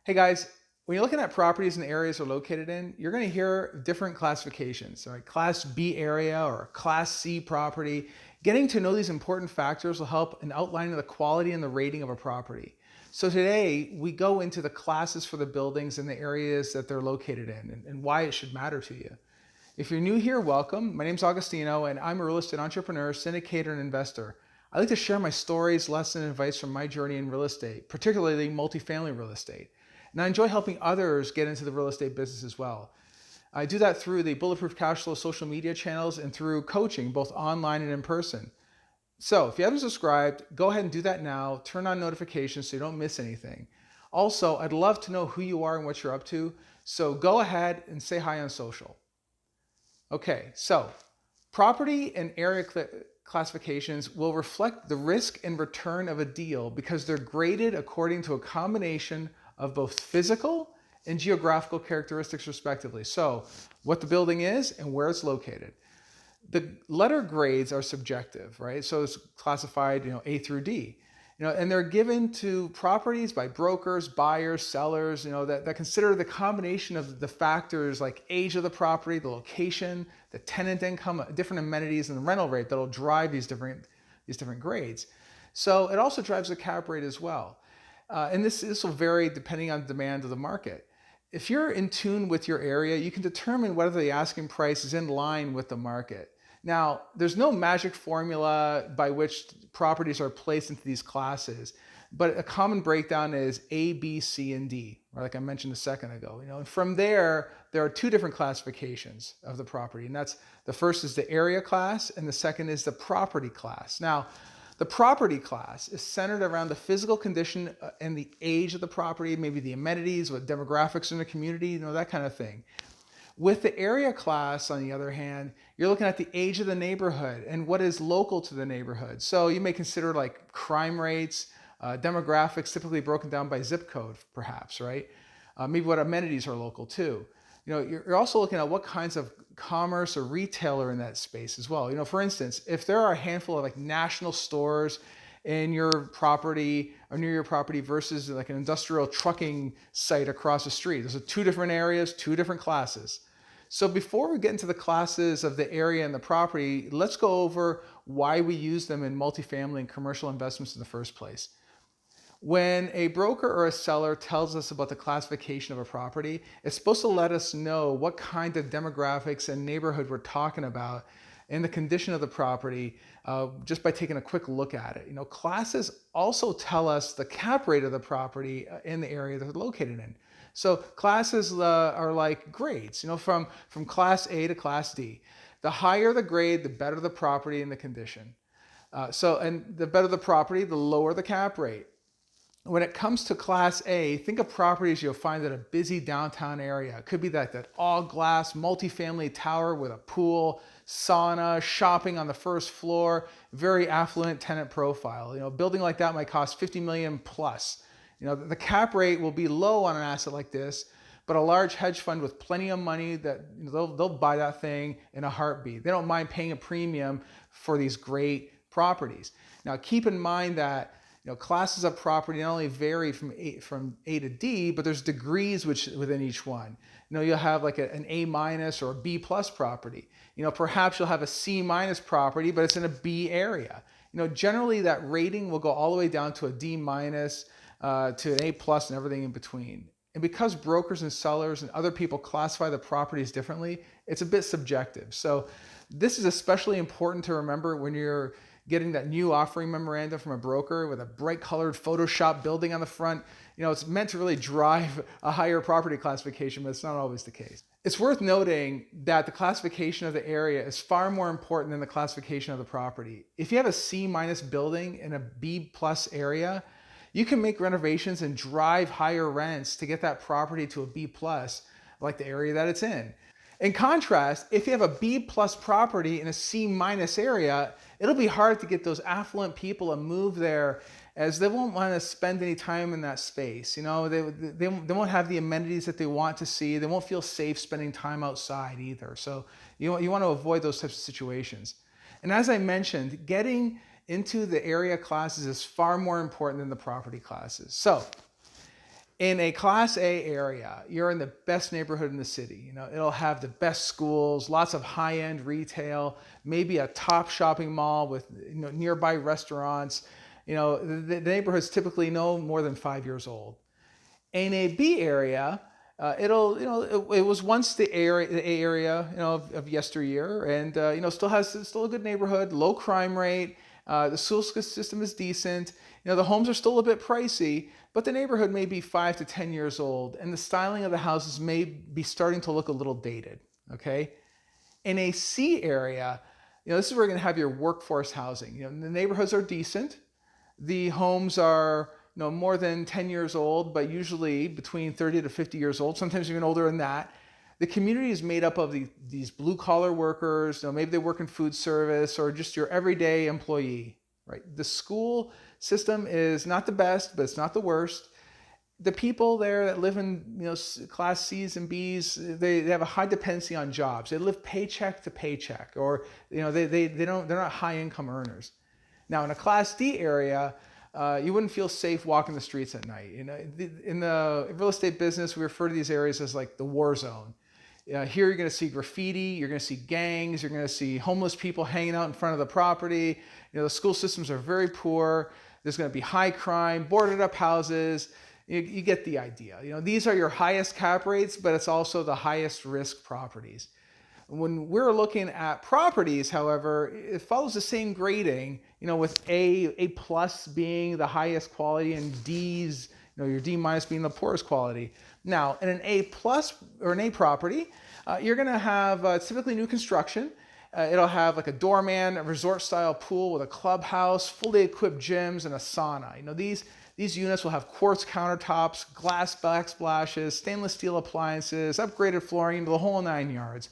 Hey guys, when you're looking at properties and areas they're located in, you're going to hear different classifications. All right, Class B area or Class C property. Getting to know these important factors will help in outlining the quality and the rating of a property. So today we go into the classes for the buildings and the areas that they're located in and why it should matter to you. If you're new here, welcome. My name's Augustino and I'm a real estate entrepreneur, syndicator, and investor. I like to share my stories, lessons, and advice from my journey in real estate, particularly multifamily real estate. And I enjoy helping others get into the real estate business as well. I do that through the Bulletproof Cash Flow social media channels and through coaching, both online and in person. So if you haven't subscribed, go ahead and do that now. Turn on notifications so you don't miss anything. Also, I'd love to know who you are and what you're up to. So go ahead and say hi on social. Okay, so property and area classifications will reflect the risk and return of a deal because they're graded according to a combination of both physical and geographical characteristics respectively. So what the building is and where it's located. The letter grades are subjective, right? So it's classified, A through D. And they're given to properties by brokers, buyers, sellers, that consider the combination of the factors like age of the property, the location, the tenant income, different amenities, and the rental rate that'll drive these different grades. So it also drives the cap rate as well. And this will vary depending on demand of the market. If you're in tune with your area, you can determine whether the asking price is in line with the market. Now, there's no magic formula by which properties are placed into these classes, but a common breakdown is A, B, C, and D, right? Like I mentioned a second ago. And from there are two different classifications of the property, and that's the first is the area class, and the second is the property class. Now, the property class is centered around the physical condition and the age of the property, maybe the amenities, what demographics in the community, that kind of thing. With the area class, on the other hand, you're looking at the age of the neighborhood and what is local to the neighborhood. So you may consider like crime rates, demographics, typically broken down by zip code, perhaps, right? Maybe what amenities are local too. You're also looking at what kinds of commerce or retail are in that space as well. For instance, if there are a handful of like national stores in your property or near your property versus like an industrial trucking site across the street, those are two different areas, two different classes. So before we get into the classes of the area and the property, let's go over why we use them in multifamily and commercial investments in the first place. When a broker or a seller tells us about the classification of a property, it's supposed to let us know what kind of demographics and neighborhood we're talking about and the condition of the property just by taking a quick look at it. Classes also tell us the cap rate of the property in the area that they're located in. So classes are like grades, from class A to class D. The higher the grade, the better the property and the condition. And the better the property, the lower the cap rate. When it comes to class A, think of properties you'll find in a busy downtown area. It could be that all glass multifamily tower with a pool, sauna, shopping on the first floor, very affluent tenant profile. A building like that might cost 50 million plus. The cap rate will be low on an asset like this, but a large hedge fund with plenty of money that they'll buy that thing in a heartbeat. They don't mind paying a premium for these great properties. Now, keep in mind that classes of property not only vary from A to D, but there's degrees within each one. You'll have like an A minus or a B plus property. Perhaps you'll have a C minus property, but it's in a B area. Generally that rating will go all the way down to a D minus, to an A plus and everything in between. And because brokers and sellers and other people classify the properties differently, it's a bit subjective. So this is especially important to remember when you're getting that new offering memorandum from a broker with a bright colored Photoshop building on the front. It's meant to really drive a higher property classification, but it's not always the case. It's worth noting that the classification of the area is far more important than the classification of the property. If you have a C minus building in a B plus area, you can make renovations and drive higher rents to get that property to a B plus, like the area that it's in. In contrast, if you have a B plus property in a C minus area, it'll be hard to get those affluent people to move there as they won't want to spend any time in that space. They won't have the amenities that they want to see. They won't feel safe spending time outside either. So you want to avoid those types of situations. And as I mentioned, getting into the area classes is far more important than the property classes. So In a Class A area, you're in the best neighborhood in the city. It'll have the best schools, lots of high-end retail, maybe a top shopping mall with nearby restaurants. The neighborhood's typically no more than 5 years old. In a B area, it was once the A area, of yesteryear, and still a good neighborhood, low crime rate. The school system is decent. The homes are still a bit pricey, but the neighborhood may be 5 to 10 years old, and the styling of the houses may be starting to look a little dated. Okay, in a C area, this is where you're going to have your workforce housing. The neighborhoods are decent. The homes are more than 10 years old, but usually between 30 to 50 years old, sometimes even older than that. The community is made up of these blue collar workers. Maybe they work in food service or just your everyday employee, right? The school system is not the best, but it's not the worst. The people there that live in Class C's and B's, they have a high dependency on jobs. They live paycheck to paycheck, or they're not high income earners. Now in a Class D area, you wouldn't feel safe walking the streets at night. In the real estate business, we refer to these areas as like the war zone. Here you're going to see graffiti, you're going to see gangs, you're going to see homeless people hanging out in front of the property. The school systems are very poor. There's going to be high crime, boarded up houses. You get the idea. These are your highest cap rates, but it's also the highest risk properties. When we're looking at properties, however, it follows the same grading, with A plus being the highest quality and D's, your D minus being the poorest quality. Now, in an A plus or an A property, you're going to have typically new construction. It'll have like a doorman, a resort style pool with a clubhouse, fully equipped gyms, and a sauna. These units will have quartz countertops, glass backsplashes, stainless steel appliances, upgraded flooring, the whole 9 yards.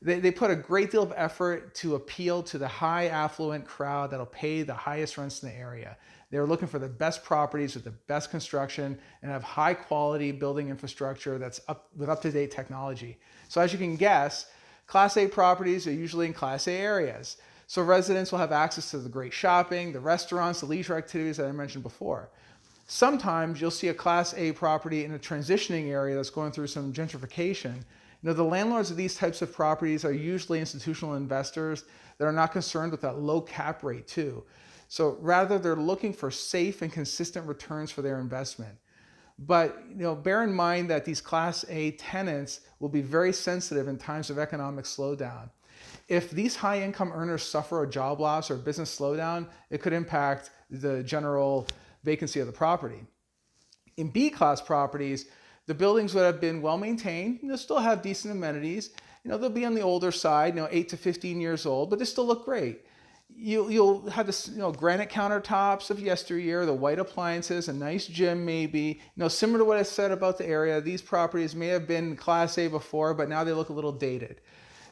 They put a great deal of effort to appeal to the high affluent crowd that'll pay the highest rents in the area. They're looking for the best properties with the best construction and have high quality building infrastructure that's with up-to-date technology. So as you can guess, Class A properties are usually in Class A areas. So residents will have access to the great shopping, the restaurants, the leisure activities that I mentioned before. Sometimes you'll see a Class A property in a transitioning area that's going through some gentrification. The landlords of these types of properties are usually institutional investors that are not concerned with that low cap rate too. So rather, they're looking for safe and consistent returns for their investment. But bear in mind that these Class A tenants will be very sensitive in times of economic slowdown. If these high income earners suffer a job loss or business slowdown, it could impact the general vacancy of the property. In B class properties, the buildings would have been well maintained. They'll still have decent amenities. They'll be on the older side, 8 to 15 years old, but they still look great. You'll have this, granite countertops of yesteryear, the white appliances, a nice gym maybe. Similar to what I said about the area, these properties may have been Class A before, but now they look a little dated.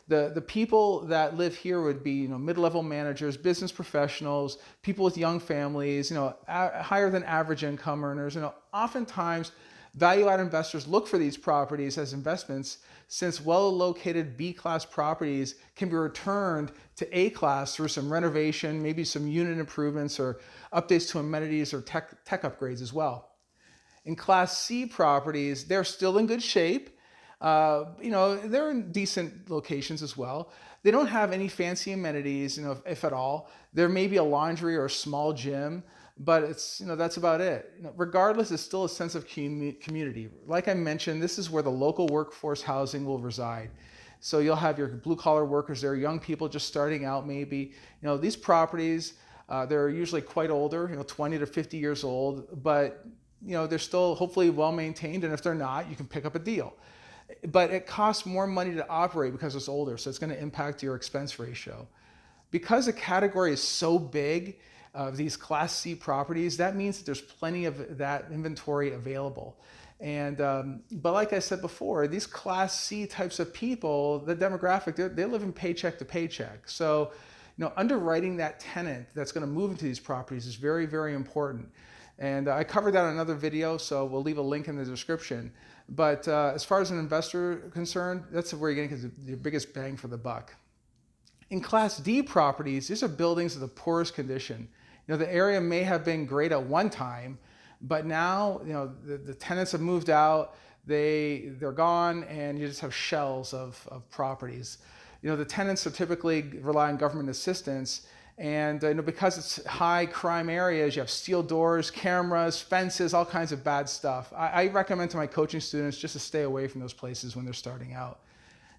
The people that live here would be, mid-level managers, business professionals, people with young families, higher than average income earners. Oftentimes, value-add investors look for these properties as investments since well-located B-class properties can be returned to A-class through some renovation, maybe some unit improvements or updates to amenities or tech upgrades as well. In Class C properties, they're still in good shape. They're in decent locations as well. They don't have any fancy amenities, if at all. There may be a laundry or a small gym, but it's, that's about it. Regardless, it's still a sense of community. Like I mentioned, this is where the local workforce housing will reside. So you'll have your blue collar workers there, young people just starting out maybe. These properties, they're usually quite older, 20 to 50 years old, but they're still hopefully well maintained. And if they're not, you can pick up a deal. But it costs more money to operate because it's older, so it's going to impact your expense ratio. Because the category is so big, these Class C properties, that means that there's plenty of that inventory available. And but like I said before, these Class C types of people, the demographic, they live in paycheck to paycheck. So underwriting that tenant that's going to move into these properties is very, very important. And I covered that in another video, so we'll leave a link in the description. But as far as an investor concerned, that's where you're going to get the biggest bang for the buck. In Class D properties, these are buildings of the poorest condition. The area may have been great at one time, But now, the tenants have moved out, they're gone, and you just have shells of properties. The tenants are typically rely on government assistance, and because it's high crime areas, you have steel doors, cameras, fences, all kinds of bad stuff. I recommend to my coaching students just to stay away from those places when they're starting out.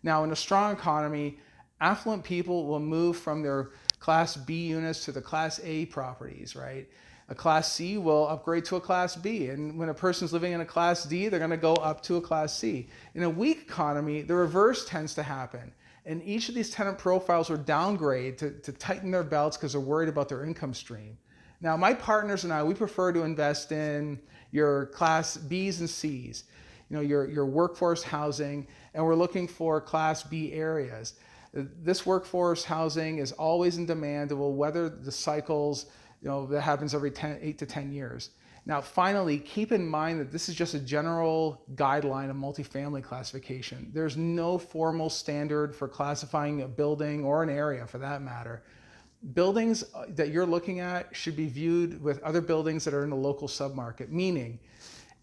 Now, in a strong economy, affluent people will move from their Class B units to the Class A properties, right? A Class C will upgrade to a Class B. And when a person's living in a Class D, they're going to go up to a Class C. In a weak economy, the reverse tends to happen. And each of these tenant profiles will downgrade to tighten their belts because they're worried about their income stream. Now, my partners and I, we prefer to invest in your Class Bs and Cs, your workforce housing, and we're looking for Class B areas. This workforce housing is always in demand. It will weather the cycles, that happens every 8 to 10 years. Now, finally, keep in mind that this is just a general guideline of multifamily classification. There's no formal standard for classifying a building or an area for that matter. Buildings that you're looking at should be viewed with other buildings that are in the local submarket, meaning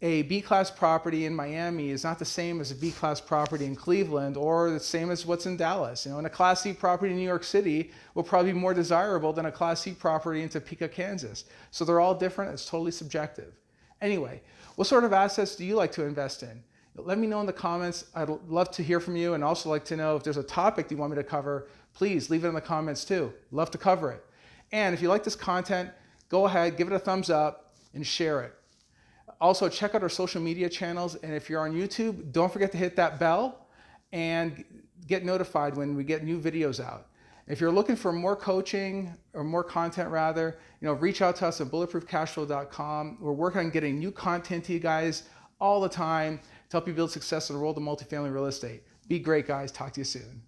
a B-class property in Miami is not the same as a B-class property in Cleveland or the same as what's in Dallas. And a Class C property in New York City will probably be more desirable than a Class C property in Topeka, Kansas. So they're all different. It's totally subjective. Anyway, what sort of assets do you like to invest in? Let me know in the comments. I'd love to hear from you, and also like to know if there's a topic you want me to cover. Please leave it in the comments too. Love to cover it. And if you like this content, go ahead, give it a thumbs up, and share it. Also, check out our social media channels, and if you're on YouTube, don't forget to hit that bell and get notified when we get new videos out. If you're looking for more coaching or more content rather, reach out to us at bulletproofcashflow.com. We're working on getting new content to you guys all the time to help you build success in the world of multifamily real estate. Be great, guys. Talk to you soon.